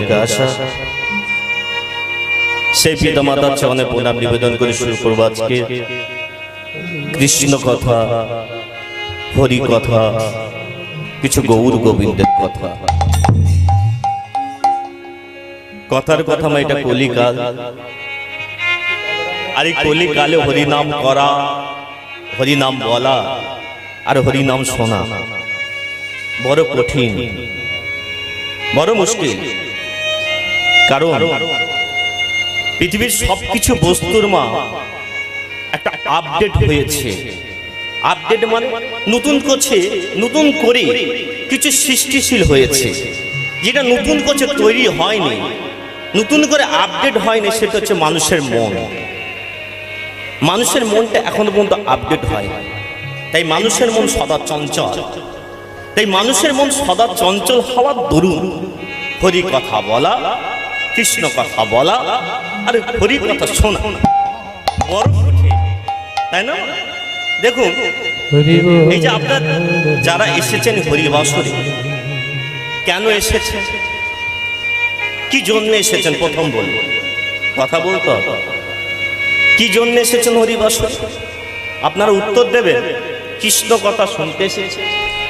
জগতে আসা সেই পিতামাতার চরণে প্রণাম নিবেদন করে শুরু করব আজকে কৃষ্ণ কথা, হরি কথা, কিছু গৌর গোবিন্দের কথা। কথার কথা এটা কলিকাল, আর এই কলিকালে হরিনাম করা, হরিনাম বলা আর হরিনাম শোনা বড় কঠিন, বড় মুশকিল। কারণ পৃথিবীর সবকিছু বস্তুর মা একটা আপডেট হয়েছে। আপডেট মানে নতুন করছে, নতুন করে কিছু সৃষ্টিশীল হয়েছে। যেটা নতুন করছে তৈরি হয়নি, নতুন করে আপডেট হয়নি, সেটা হচ্ছে মানুষের মন। মানুষের মনটা এখনো পর্যন্ত আপডেট হয়, তাই মানুষের মন সদা চঞ্চল। তাই মানুষের মন সদা চঞ্চল হওয়ার দরুন হরি কথা বলা, কৃষ্ণ কথা বলা আর হরি কথা শোনা বড় কঠিন, তাই না? দেখুন, এই যে আপনার যারা এসেছেন হরিবাসরে, কেন এসেছেন, কি জন্য এসেছেন? প্রথম বলবো, কথা বলতে হবে, কি জন্য এসেছেন হরিবাসরে? আপনারা উত্তর দেবেন, কৃষ্ণ কথা শুনতে এসেছে,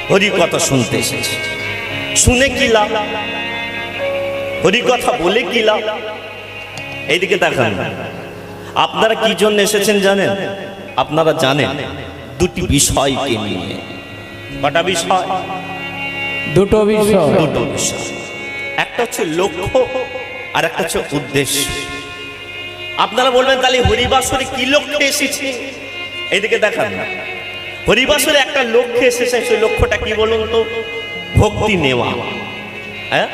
হরি কথা শুনতে এসেছে। শুনে কি লাভ? হরি কথা বলে কি লাভ? এইদিকে দেখান, আপনারা কি জন্য এসেছেন জানেন? আপনারা জানেন দুটি বিষয়কে নিয়ে। কটা বিষয়? দুটো বিষয়। দুটো বিষয়, একটা হচ্ছে লক্ষ্য আর একটা হচ্ছে উদ্দেশ্য। আপনারা বলবেন তাহলে হরিবাসরে কি লক্ষ্যে এসেছি? এইদিকে দেখান, হরিবাসরে একটা লক্ষ্যে এসেছে। সেই লক্ষ্যটা কি বলুন তো? ভক্তি নেওয়া। হ্যাঁ,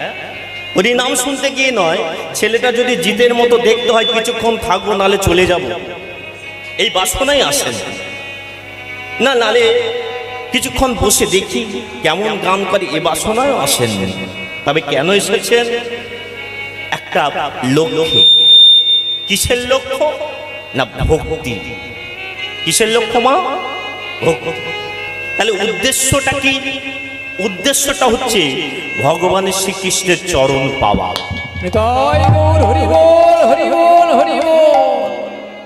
হরিনাম শুনতে গিয়ে নয়, ছেলেটা যদি জিতের মতো দেখতে হয় কিছুক্ষণ থাকবো নালে চলে যাব, এই বাসনাই আসেন না। নালে কিছুক্ষণ বসে দেখি কেমন গান করে, এ বাসনায় আসেন। তবে কেন এসেছেন? একটা লক্ষ্যে। কিসের লক্ষ্য? না ভক্তি। কিসের লক্ষ্য মা? ভক্তি। তাহলে উদ্দেশ্যটা কি? উদ্দেশ্যটা হচ্ছে ভগবানের শ্রীকৃষ্ণের চরণ পাওয়া।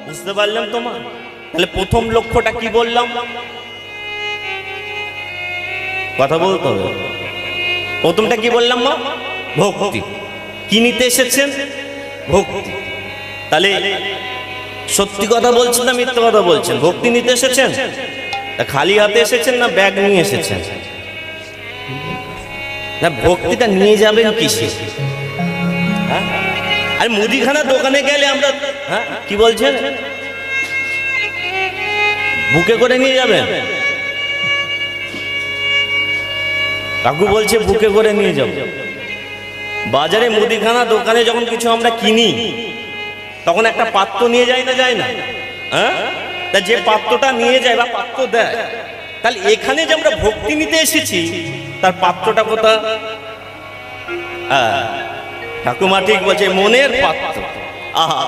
বুঝতে পারলাম তোমার? তাহলে প্রথম লক্ষ্যটা কি বললাম? কথা বলতে হবে। প্রথমটা কি বললাম মা? ভক্তি। কি নিতে এসেছেন? ভক্তি। তাহলে সত্যি কথা বলছেন না মিথ্যা কথা বলছেন? ভক্তি নিতে এসেছেন? খালি হাতে এসেছেন না ব্যাগ নিয়ে এসেছেন? না, ভক্তিটা নিয়ে যাবেন কিসে? আর মুদিখানা দোকানে গেলে আমরা, হ্যাঁ কি বলছেন, বুকে করে নিয়ে যাবেন? কাকু বলছে বুকে করে নিয়ে যাব। বাজারে মুদিখানা দোকানে যখন কিছু আমরা কিনি, তখন একটা পাত্র নিয়ে যায় না, যায় না? হ্যাঁ, তা যে পাত্রটা নিয়ে যায় বা পাত্র দেয়, তাহলে এখানে যে আমরা ভক্তি নিতে এসেছি, তার পাত্রটা কোথায়? ঠাকুমা ঠিক বলছে, মনের পাত্র। আহা,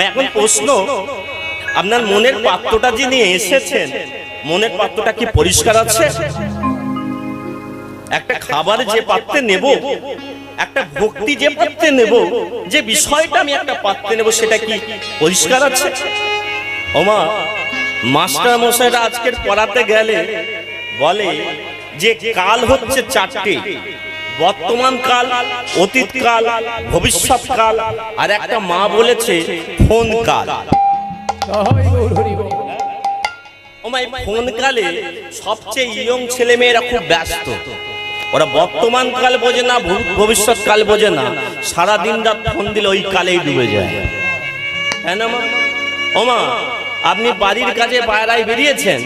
এখন প্রশ্ন, আপনার মনের পাত্রটা যে নিয়ে এসেছেন, মনের পাত্রটা কি পরিষ্কার আছে? একটা খাবার যে পাত্রে নেব, একটা ভক্তি যে পাত্রে নেব, যে বিষয়টা আমি একটা পাত্রে নেব, সেটা কি পরিষ্কার আছে? ওমা, মাস্টার মশাইরা আজকের পড়াতে গেলে বলে যে কাল হচ্ছে চারটে: বর্তমান কাল, অতীত কাল, ভবিষ্যৎ কাল, আর একটা মা বলেছে ফোন কাল। ফোন কালে সবচেয়ে ইয়ং ছেলে মেয়েরা খুব ব্যস্ত। ওরা বর্তমান কাল বোঝে না, ভবিষ্যৎ কাল বোঝে না, সারাদিন রাত ফোন দিলে ওই কালেই ডুবে যায়। হ্যাঁ না মা? ও মা, আপনি বাড়ির কাজে পাড়ায় বেরিয়েছেন,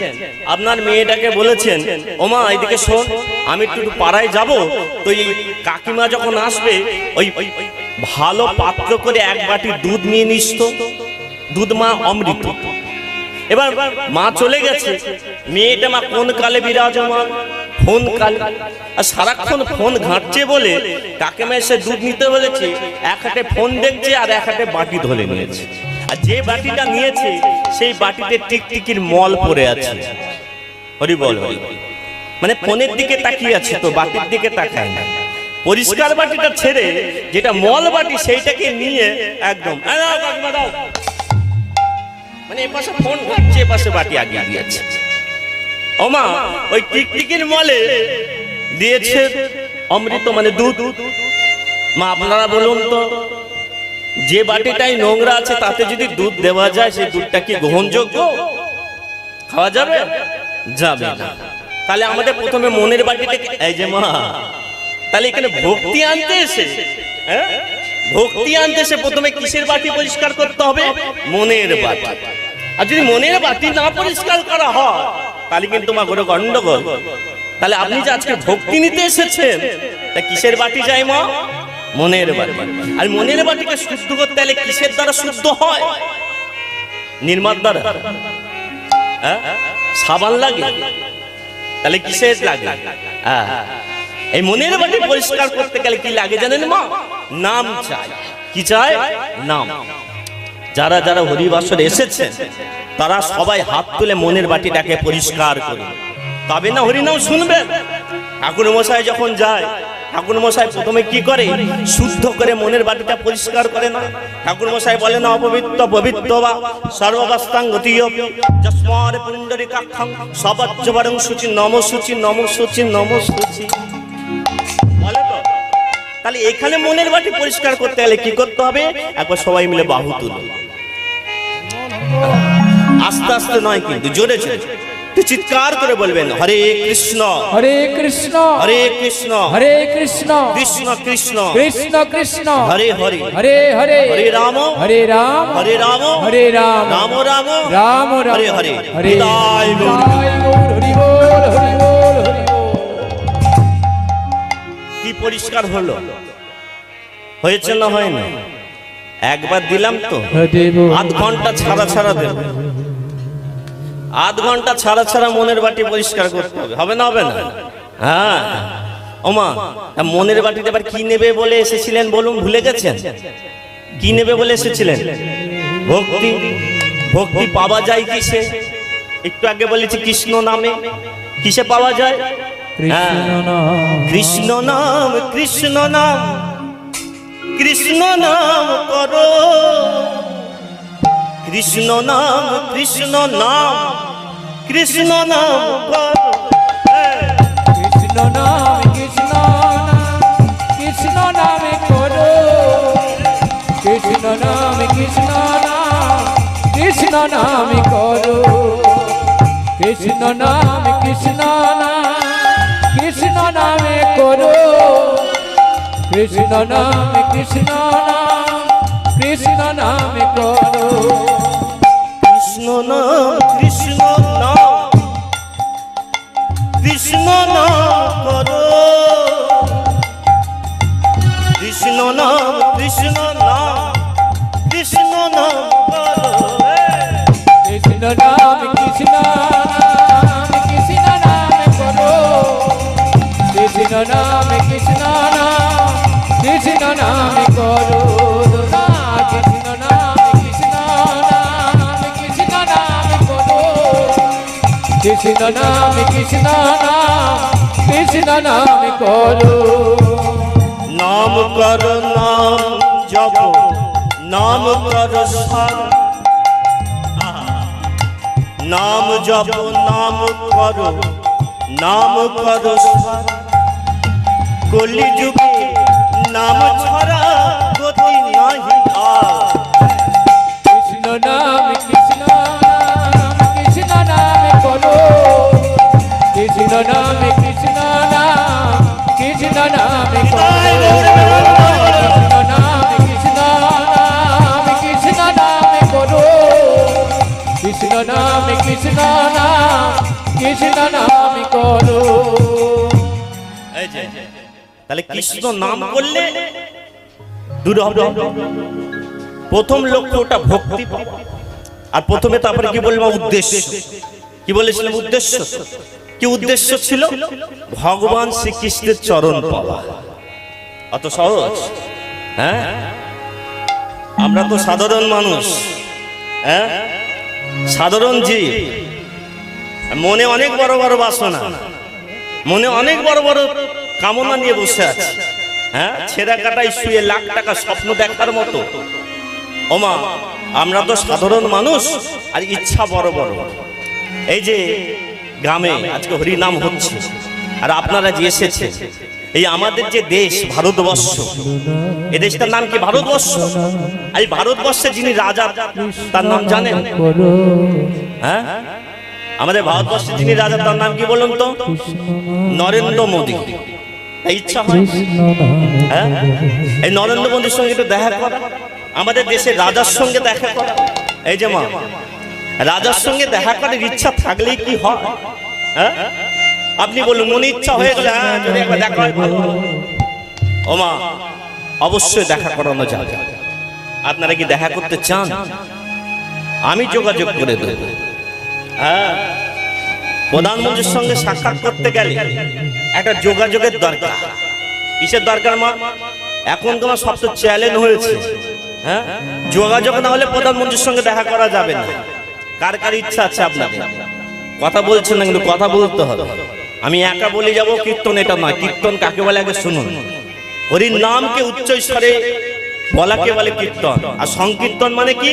আপনার মেয়েটাকে বলেছেন, ওমা এইদিকে শোন, আমি একটু পাড়ায় যাব, তো এই কাকিমা যখন আসবে ওই ভালো পাত্র করে এক বাটি দুধ নিয়ে নিস তো, দুধ মা অমৃত। এবার মা চলে গেছে, মেয়েটা মা কোন কালে বিরাজমান? ফোন কালে। আর সারাক্ষণ ফোন ঘাঁটছে বলে কাকিমা এসে দুধ নিতে বলেছে, এক হাতে ফোন দেখছে আর এক হাতে বাটি ধরে নিয়েছে। আর যে বাটিটা নিয়েছে সেই বাটিতে টিকটিকির মল পড়ে আছে। হরি বল, হরি বল। মানে ফোনের দিকে তাকিয়ে আছে, তো বাটির দিকে তাকায় না। পরিষ্কার বাটিটা ছেড়ে যেটা মল বাটি সেইটাকে নিয়ে একদম "এই নাও কাকিমা, দাও।" মানে এ পাশে ফোন ঘাটছে, এ পাশে বাটি আগিয়ে দিয়েছে। ও মা, ওই টিকটিকির মলে দিয়েছে অমৃত মানে দুধ। মা আপনারা বলুন তো, যে বাটিটাই নোংরা আছে তাতে যদি দুধ দেওয়া যায়, সেই দুধটা কি গ্রহণযোগ্য? খাওয়া যাবে? যাবে না। তাহলে আমাদের প্রথমে মনের বাটিটাকে, এই যে মা, তাহলে এখানে ভক্তি আনতে এসে, হ্যাঁ, ভক্তি আনতে এসে প্রথমে কিসের বাটি পরিষ্কার করতে হবে? মনের বাটি। আর যদি মনের বাটি না পরিষ্কার করা হয় তাহলে কিন্তু মা কোনো গন্ডগোল। তাহলে আপনি যে আজকে ভক্তি নিতে এসেছেন, তা কিসের বাটি চাই মা? মনের বাটি। আর মনের বাটিকে শুদ্ধ করতে হলে কিসের দ্বারা শুদ্ধ হয়? নির্মার দ্বারা। হ্যাঁ, সাবান লাগে? তাহলে কিসের লাগে? এই মনের বাটি পরিষ্কার করতে গেলে কি লাগে জানেন মা? নাম চাই। কি চাই? নাম। যারা যারা হরিবাসরে এসেছেন তারা সবাই হাত তুলে মনের বাটিটাকে পরিষ্কার করুন, তবে না হরিনাম শুনবেন। ঠাকুর মশাই যখন যায়, ঠাকুর মশাই প্রথমে কি করে? শুদ্ধ করে মনের বাটিটা পরিষ্কার করে না। ঠাকুর মশাই বলে না, অপবিত্র পবিত্র বা সর্ববাস্তাং গতীয় যস্মার পুণ্ডরিকাক্ষং সবজ্জবরং শুচি নম শুচি নম শুচি নম শুচি বলে তো। তাহলে এখানে মনের বাটি পরিষ্কার করতে গেলে কি করতে হবে? একবার সবাই মিলে বাহু তুলো। আস্তে আস্তে নয় কিন্তু, জোরে জোরে চিৎকার করে বলবেন, হরে কৃষ্ণ হরে কৃষ্ণ হরে কৃষ্ণ হরে কৃষ্ণ কৃষ্ণ কৃষ্ণ কৃষ্ণ কৃষ্ণ হরে হরে হরে হরে হরে রাম হরে রাম হরে রাম হরে রাম রাম রাম রাম রাম হরে হরে হরে নিতাই গৌর। নিতাই গৌর, হরি বল হরি বল হরি বল। কি পরিষ্কার হলো? হয়েছে না হয় না? একবার দিলাম তো, আধ ঘন্টা ছাড়া ছাড়া দেব, আধ ঘন্টা ছাড়া ছাড়া মনের বাটি পরিষ্কার করতে হবে। হবে না? হবে না? হ্যাঁ। ওমা, মনের বাটিতে এবার কি নেবে বলে এসেছিলেন বলুন? ভুলে গেছেন? কি নেবে বলে এসেছিলেন? ভক্তি। ভক্তি পাওয়া যায় কিসে? একটু আগে বলেছি কৃষ্ণ নামে। কিসে পাওয়া যায়? কৃষ্ণ নাম কৃষ্ণ নাম কৃষ্ণ নাম করো, কৃষ্ণ নাম কৃষ্ণ নাম কৃষ্ণ নাম করো। কৃষ্ণ নাম কৃষ্ণ নাম কৃষ্ণ নামে করো, কৃষ্ণ নাম কৃষ্ণ নাম কৃষ্ণ নামে করো, কৃষ্ণ নাম কৃষ্ণ নাম কৃষ্ণ নামে করো, কৃষ্ণ নাম কৃষ্ণ নাম কৃষ্ণ নামে করো, কৃষ্ণ নাম কৃষ্ণ নাম কৃষ্ণ নাম করো, কৃষ্ণ নাম কৃষ্ণ নাম কৃষ্ণ নাম করো। কৃষ্ণ নাম কৃষ্ণ নাম কৃষ্ণ নামে করো, কৃষ্ণ নাম কৃষ্ণ নাম কৃষ্ণ নামে করো, কৃষ্ণ নাম কৃষ্ণ নাম কৃষ্ণ নামে করো, কৃষ্ণ নাম কৃষ্ণ নাম কৃষ্ণ নামে করো। নাম করো নাম জপ নাম করো সার, নাম জপ নাম করো নাম করো সার, কলি যুগে নাম ছড়া গতি নাহি আর। কৃষ্ণ নাম কৃষ্ণ নাম কৃষ্ণ নামে করো, কৃষ্ণ নাম কৃষ্ণ নাম কৃষ্ণ নামে করো, কৃষ্ণ নাম কৃষ্ণ নাম কৃষ্ণ নামে করো, কৃষ্ণ নাম কৃষ্ণ নাম কৃষ্ণ নামে করো। এই যে, তাহলে কৃষ্ণ নাম করলে দূর হবে। প্রথম লক্ষ্যটা ভক্তি পাওয়া। আর প্রথমে তারপরে কি বললাম? উদ্দেশ্য। কি বলেছিলাম? উদ্দেশ্য। কি উদ্দেশ্য ছিল? ভগবান শ্রীকৃষ্ণের চরণ পাওয়া। অত সহজ? হ্যাঁ, আমরা তো সাধারণ মানুষ, হ্যাঁ, সাধারণ জীব। মনে অনেক বড় বড় বাসনা, মনে অনেক বড় বড় কামনা নিয়ে বসে আছে। হ্যাঁ, ছেঁড়া কাটাই শুয়ে লাখ টাকা স্বপ্ন দেখার মতো। ওমা, আমরা তো সাধারণ মানুষ, আর ইচ্ছা বড় বড়। এই যে গ্রামে আজকে হরিনাম হচ্ছে, আর আপনারা যে এসেছে, এই আমাদের যে দেশ ভারতবর্ষ, এই দেশটার নাম কি? ভারতবর্ষ। এই ভারতবর্ষে যিনি রাজা, তার নাম জানেন? হ্যাঁ, আমাদের ভারতবর্ষে যিনি রাজা, তার নাম কি বলুন তো? নরেন্দ্র মোদী। ইচ্ছা হয় হ্যাঁ, এই নরেন্দ্র মোদীর সঙ্গে একটু দেখা করা, আমাদের দেশের রাজার সঙ্গে দেখা করা। এই যে মা, রাজার সঙ্গে দেখা করার ইচ্ছা থাকলেই কি হয়? হ্যাঁ, আপনি বলুন, মনে ইচ্ছা হয়ে গেলে হ্যাঁ যদি একবার দেখা হয় ভালো। ও মা, অবশ্যই দেখা করানো যাবে। আপনারা কি দেখা করতে চান? আমি যোগাযোগ করে দেব। হ্যাঁ, প্রধানমন্ত্রীর সঙ্গে সাক্ষাৎ করতে গেলে একটা যোগাযোগের দরকার। কিসের দরকার মা? এখন তোমার সব তো চ্যালেঞ্জ হয়েছে। হ্যাঁ, যোগাযোগ না হলে প্রধানমন্ত্রীর সঙ্গে দেখা করা যাবে না। কার কার ইচ্ছা আছে আপনাদের? কথা বলছেন না, কিন্তু কথা বলতে হবে। আমি একা বলে যাব কীর্তন, এটা নয়। কীর্তন কাকে বলে আগে শুনুন। হরির নামকে উচ্চ স্বরে বলাকে বলে কীর্তন। আর সংকীর্তন মানে কি?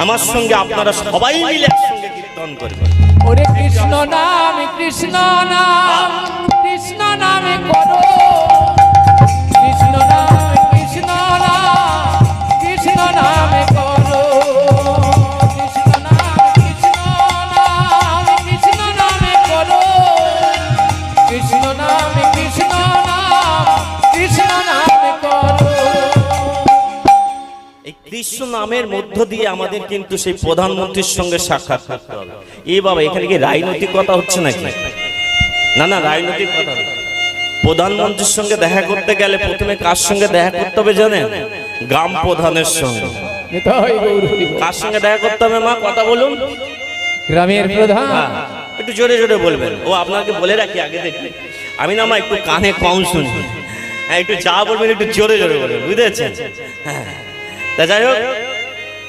আমার সঙ্গে আপনারা সবাই মিলে একসঙ্গে কীর্তন করবেন। ওরে কৃষ্ণ নাম, কৃষ্ণ নাম, কৃষ্ণ নামে করো, কৃষ্ণ নাম, কৃষ্ণ নাম, কৃষ্ণ নামে করো, কৃষ্ণ নাম, কৃষ্ণ নাম, কৃষ্ণ নামে করো, কৃষ্ণ নাম, কৃষ্ণ নাম, কৃষ্ণ নামে করো। এই কৃষ্ণ নামের মধ্য দিয়ে আমাদের কিন্তু সেই প্রধানমন্ত্রীর সঙ্গে সাক্ষাৎ করতে হবে। এই বাবা, এখানে কি রাজনৈতিক কথা হচ্ছে নাকি? না না, রাজনৈতিক কথা না। প্রধানমন্ত্রীর সঙ্গে দেখা করতে গেলে প্রথমে কার সঙ্গে দেখা করতে হবে জানেন? গ্রাম প্রধানের সঙ্গে। কার সঙ্গে দেখা করতে হবে মা? কথা বলুন। গ্রামের প্রধান। একটু জোরে জোরে বলবেন। ও আপনাকে বলে রাখি আগে দেখি, আমি না মা একটু কানে কম শুনি। হ্যাঁ, একটু যা বলবেন একটু জোরে জোরে বলবেন, বুঝেছেন? হ্যাঁ, তা যাই হোক,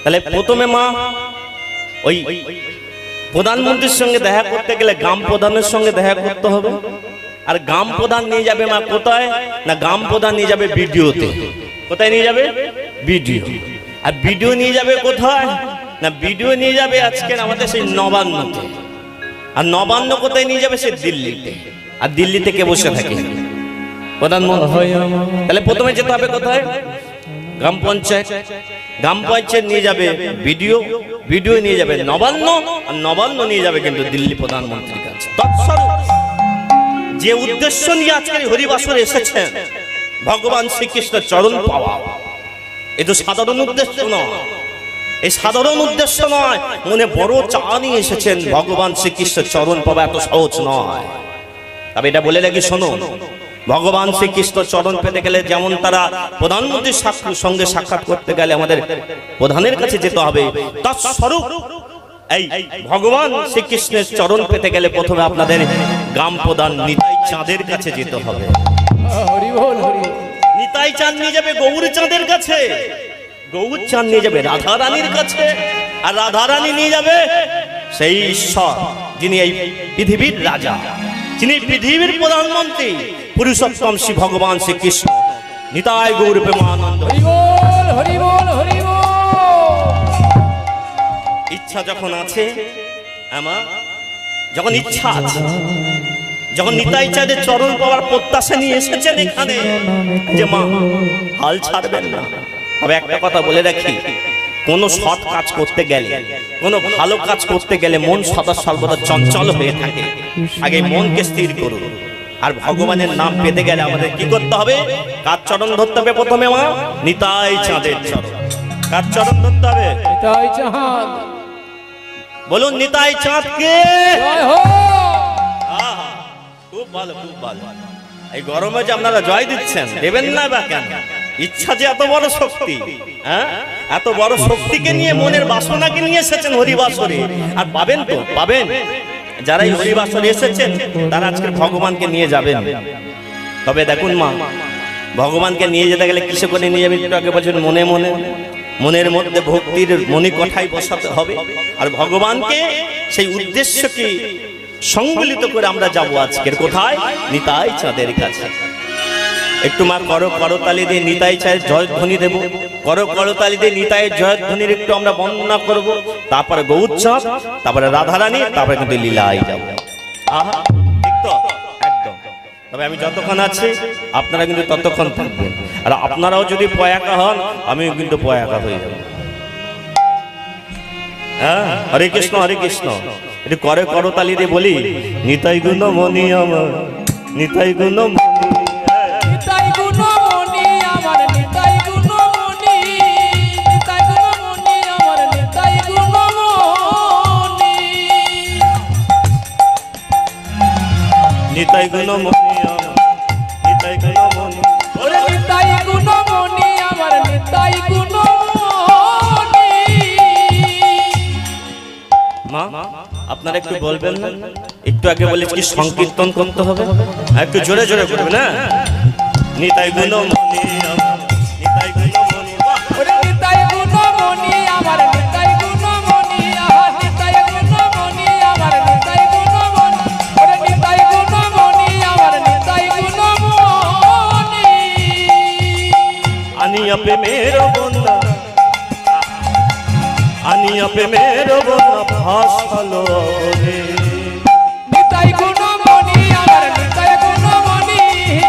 তাহলে প্রথমে মা ওই প্রধানমন্ত্রীর সঙ্গে দেখা করতে গেলে গ্রাম প্রধানের সঙ্গে দেখা করতে হবে। আর গ্রাম প্রধান নিয়ে যাবে মা কোথায়? না, গ্রাম প্রধান নিয়ে যাবে বিডিওতে। কোথায় নিয়ে যাবে? বিডিও। আর বিডিও নিয়ে যাবে কোথায়? না, বিডিও নিয়ে যাবে আজকের আমাদের সেই নবান্নতে। আর নবান্ন কোথায় নিয়ে যাবে? সে দিল্লিতে। আর দিল্লিতে কে বসে থাকে? প্রধানমন্ত্রী। তাহলে প্রথমে যেতে হবে কোথায়? গ্রাম পঞ্চায়েত। গ্রাম পঞ্চায়েত নিয়ে যাবে বিডিও, বিডিও নিয়ে যাবে নবান্ন, আর নবান্ন নিয়ে যাবে কিন্তু দিল্লি প্রধানমন্ত্রীর কাছে। তৎসরূপ যে উদ্দেশ্য নিয়ে আজকে হরিবাসরে এসেছেন, ভগবান শ্রীকৃষ্ণ চরণ পাওয়া, এ তো সাধারণ উদ্দেশ্য নয়। এই সাধারণ উদ্দেশ্য নয়, মনে বড় চা নিয়ে এসেছেন ভগবান শ্রীকৃষ্ণ চরণ পাওয়া। এত সহজ নয়। তবে এটা বলে রাখি, শোনো, ভগবান শ্রীকৃষ্ণ চরণ পেতে গেলে যেমন তারা প্রধানমন্ত্রীর সঙ্গে সাক্ষাৎ করতে গেলে আমাদের প্রধানের কাছে যেতে হবে, তৎস্বরূপ এই ভগবান শ্রীকৃষ্ণের চরণ পেতে গেলে প্রথমে আপনাদের গ্রাম প্রধান নিতাই চাঁদের কাছে যেতে হবে। নিতাই চাঁদ নিয়ে যাবে গৌর চাঁদের কাছে, গৌর চাঁদ নিয়ে যাবে রাধা রানীর কাছে, আর রাধা রানী নিয়ে যাবে সেই ঈশ্বর যিনি এই পৃথিবীর রাজা, যিনি পৃথিবীর প্রধানমন্ত্রী, পুরুষোত্তম শ্রী ভগবান শ্রীকৃষ্ণ। নিতাই গৌর প্রেমানন্দ। ইচ্ছা যখন আছে আমার, যখন ইচ্ছা আছে, যখন নিতাই চাঁদের চরণ পাওয়ার প্রত্যাশা নিয়ে এসেছেন এখানে, যে মা হাল ছাড়বেন না। তবে একটা কথা বলে রাখি, কোন সৎ কাজ করতে গেলে, কোন ভালো কাজ করতে গেলে মন সদা সর্বদা চঞ্চল হয়ে থাকে। আগে মনকে স্থির করুন। আর ভগবানের নাম পেতে গেলে আমাদের কি করতে হবে? কার চরণ ধরতে হবে? প্রথমে মা নিতাই চাঁদের চরণ। কার চরণ ধরতে হবে? নিতাই চাঁদ। বলুন নিতাই চাঁদ কে? খুব ভালো, খুব ভালো। এই গরমে যে আপনারা জয় দিচ্ছেন, দেবেন না বা কেন? ইচ্ছা যে এত বড় শক্তি, হ্যাঁ, এত বড় শক্তিকে নিয়ে, মনের বাসনাকে নিয়ে এসেছেন হরিবাসরে। আর পাবেন তো, পাবেন। যারা এই হরিবাসরে এসেছেন তারা আজকে ভগবানকে নিয়ে যাবেন। তবে দেখুন মা, ভগবানকে নিয়ে যেতে গেলে কিসে করে নিয়ে যাবেন? একটু আগে বলছেন মনে মনে। মনের মধ্যে ভক্তির মণিকোঠায় বসাতে হবে। আর ভগবানকে সেই উদ্দেশ্যকে সংবলিত করে আমরা যাব আজকের কোথায়? নিতাই চাঁদের কাছে। একটু মা করো করতালি দিয়ে নিতাই চায় জয়ধ্বনি দেব, করো করতালি দিয়ে নিতাই জয়ধ্বনির একটু আমরা বর্ণনা করব, তারপরে গৌরচাঁদ, তারপরে রাধারানী, তারপরে কিন্তু লীলায় যাব। আহা, ঠিক তো? একদম। তবে আমি যতক্ষণ আছি আপনারা কিন্তু ততক্ষণ থাকবেন, আর আপনারাও যদি পয়াকা হন আমিও কিন্তু পয়াকা হয়ে যাব। হ্যাঁ, হরে কৃষ্ণ হরে কৃষ্ণ। একটু করে করতালি দিয়ে বলি, নিতাই গুণ মনি আমার, নিতাই গুণ মনি, নিতাই গুণমণি আমার নিতাই গুণমণি, নিতাই গুণমণি আমার নিতাই গুণমণি। নিতাই গুণ মনি আমার, নিতাই গুণ মনি। ওরে নিতাই গুণমণি আমার নিতাই গুণমণি। মা আপনারা একটু বলবেন না? একটু আগে বলে কি সংকীর্তন করতে হবে, একটু জোরে জোরে করবে না? নিতাই গুণ মনি আমার, নিতাই গুণ মনি। ওরে নিতাই গুণমণি আমার নিতাই গুণমণি, আহা নিতাই গুণমণি আমার নিতাই গুণমণি। ওরে নিতাই গুণমণি আমার নিতাই গুণমণি। আনিয়া প্রেমের বন্যা, আনিয়া প্রেমের বন্যা ভাসালো রে। নিতাই গুণমণি আমার নিতাই গুণমণি,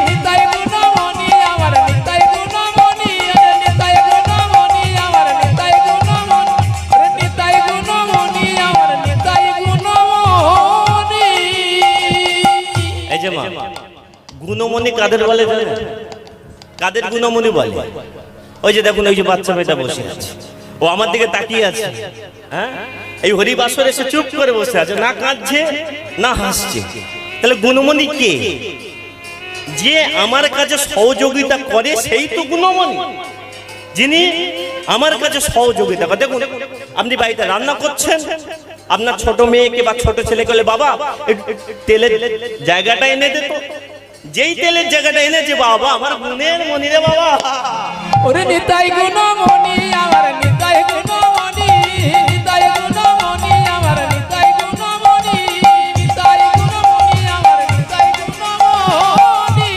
নিতাই গুণমণি আমার নিতাই গুণমণি। ওরে নিতাই গুণমণি আমার নিতাই গুণমণি, ওরে নিতাই গুণমণি আমার নিতাই গুণমণি। এই যে মা, গুণমণি কাদের বলে জানেন? কাদের গুণমণি বলে? ওই যে দেখুন, ওই যে বাচ্চা মেয়েটা বসে আছে, ও আমার দিকে তাকিয়ে আছে। হ্যাঁ, এই হরিবাসর এসে চুপ করে বসে আছে, না কাঁদছে না হাসছে। তাহলে গুণমণি কে? যে আমার কাছে সহযোগিতা করে সেই তো গুণমণি। যিনি আমার কাছে সহযোগিতা করে, দেখুন আপনি বাড়িতে রান্না করছেন, আপনার ছোট মেয়েকে বা ছোট ছেলেকে বলে, বাবা তেলের জায়গাটা এনে দে তো। যেই তেলের জায়গাটা এনেছে, বাবা আমার গুণের মনি রে বাবা। ওরে নিতাই গুণমণি আমার নিতাই গুণমণি, নিতাই গুণমণি আমার নিতাই গুণমণি, নিতাই গুণমণি আমার নিতাই গুণমণি।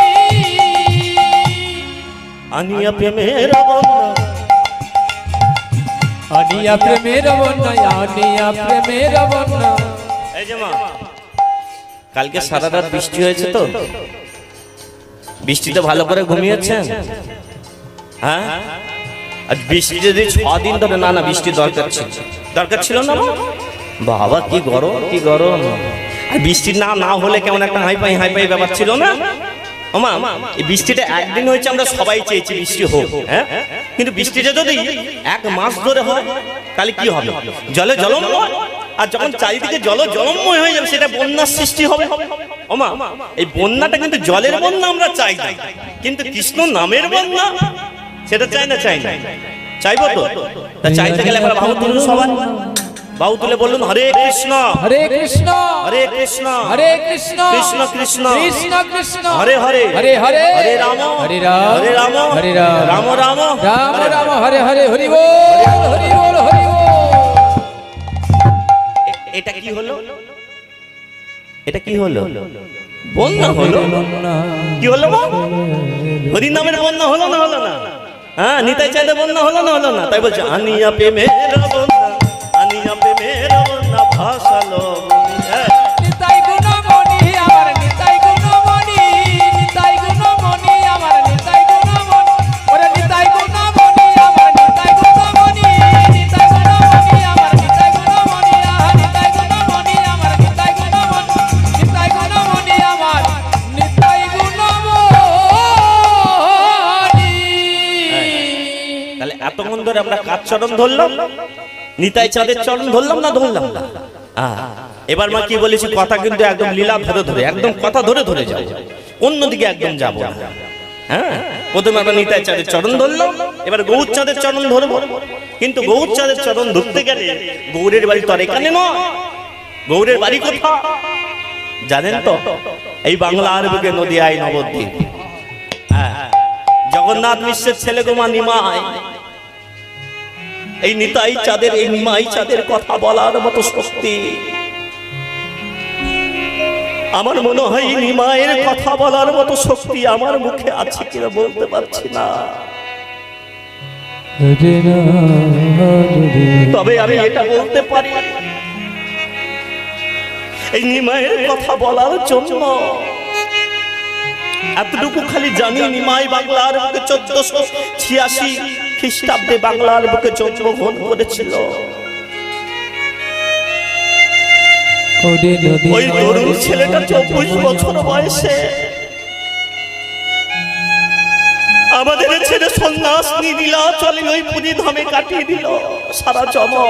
আনিয়া প্রেমের বন্যা, আনিয়া প্রেমের বন্যা, আনিয়া প্রেমের বন্যা। এই যে মা, কালকে সারা রাত বৃষ্টি হয়েছে তো, বৃষ্টিতে ভালো করে ঘুমিয়েছেন? হ্যাঁ, আজ বৃষ্টি যদি 6 দিন ধরে, না না বৃষ্টি দরকার ছিল না বাবা, কি গরম কি গরম। আর বৃষ্টি না হলে কেমন একটা হাই পাই ব্যাপার ছিল না? ওমা, এই বৃষ্টিটা একদিন হয়েছে, আমরা সবাই চেয়েছি বৃষ্টি হোক, হ্যাঁ, কিন্তু বৃষ্টিটা যদি 1 মাস ধরে হয় তাহলে কি হবে? জলে জলময়। আর যখন চারিদিকে জলময় হয়ে যাবে, সেটা বন্যার সৃষ্টি হবে। ওমা, এই বন্যাটা কিন্তু জলের বন্যা আমরা চাই না, কিন্তু কৃষ্ণ নামের বন্যা সেটা চাই না? চাইবো তো? তা চাইতে গেলে একবার ভাব তুলুন সবাই, বাহু তুলে বলুন, হরে কৃষ্ণ হরে কৃষ্ণ হরে কৃষ্ণ হরে কৃষ্ণ কৃষ্ণ কৃষ্ণ কৃষ্ণ কৃষ্ণ হরে হরে হরে হরে হরে রাম হরে রাম হরে রাম হরে রাম রাম রাম রাম রাম হরে হরে হরি বল হরি বল হরি বল। এটা কি হলো? এটা কি হলো? বন্যা হলো। কি হলো মা? হরি নামের বন্যা হলো না? হলো না? হ্যাঁ, নিতাই চাঁদের বন্যা হলো না? হলো না? তাই বলছে, আনিয়া প্রেমের বন্যা, আনিয়া প্রেমের বন্যা ভাসালো। নিতাই গুণমণি আমার নিতাই গুণমণি, নিতাই গুণমণি আমার নিতাই গুণমণি। ওরে নিতাই গুণমণি আমার নিতাই গুণমণি, নিতাই গুণমণি আমার নিতাই গুণমণি, আহা নিতাই গুণমণি আমার নিতাই গুণমণি, নিতাই গুণমণি আমার নিতাই গুণমণি। তাহলে এতক্ষণ ধরে আমরা কার চরণ ধরলাম? নিতাই চাঁদের চরণ ধরলাম না? ধরলাম না? এবার মা কি বলেছি, কথা কিন্তু একদম লীলা ধরে একদম কথা ধরে যাও, অন্যদিকে একদম যাবো না। হ্যাঁ, প্রথমে আমরা নিতাই চাঁদের চরণ ধরলাম, এবার গৌর চাঁদের চরণ ধরবো। কিন্তু গৌর চাঁদের চরণ ধরতে গেলে গৌরের বাড়ি তো আর এখানে নয়। গৌরের বাড়ি কোথা জানেন তো? এই বাংলার বুকে নদিয়ায় নবদ্বীপ। জগন্নাথ মিশ্রের ছেলে গোমা নিমাই। এই নিতাই চাঁদের, এই নিমাই চাঁদের কথা বলার মতো শক্তি আমার মনে হয় নিমায়ের কথা বলার মতো শক্তি আমার মুখে আছে কিনা বলতে পারছি না, তবে আমি এটা বলতে পারি এই নিমায়ের কথা বলার জন্য এতটুকু খালি জানি, নিমাই বাংলার বুকে 1486 খ্রিস্টাব্দে বাংলার বুকে জন্মগ্রহণ করেছিল। ওই তরুণ ছেলেটা 24 বছর বয়সে আমাদের ছেড়ে সন্ন্যাস নিয়ে নীলাচলে ওই পুরী ধামে কাটিয়ে দিল সারা জন্ম।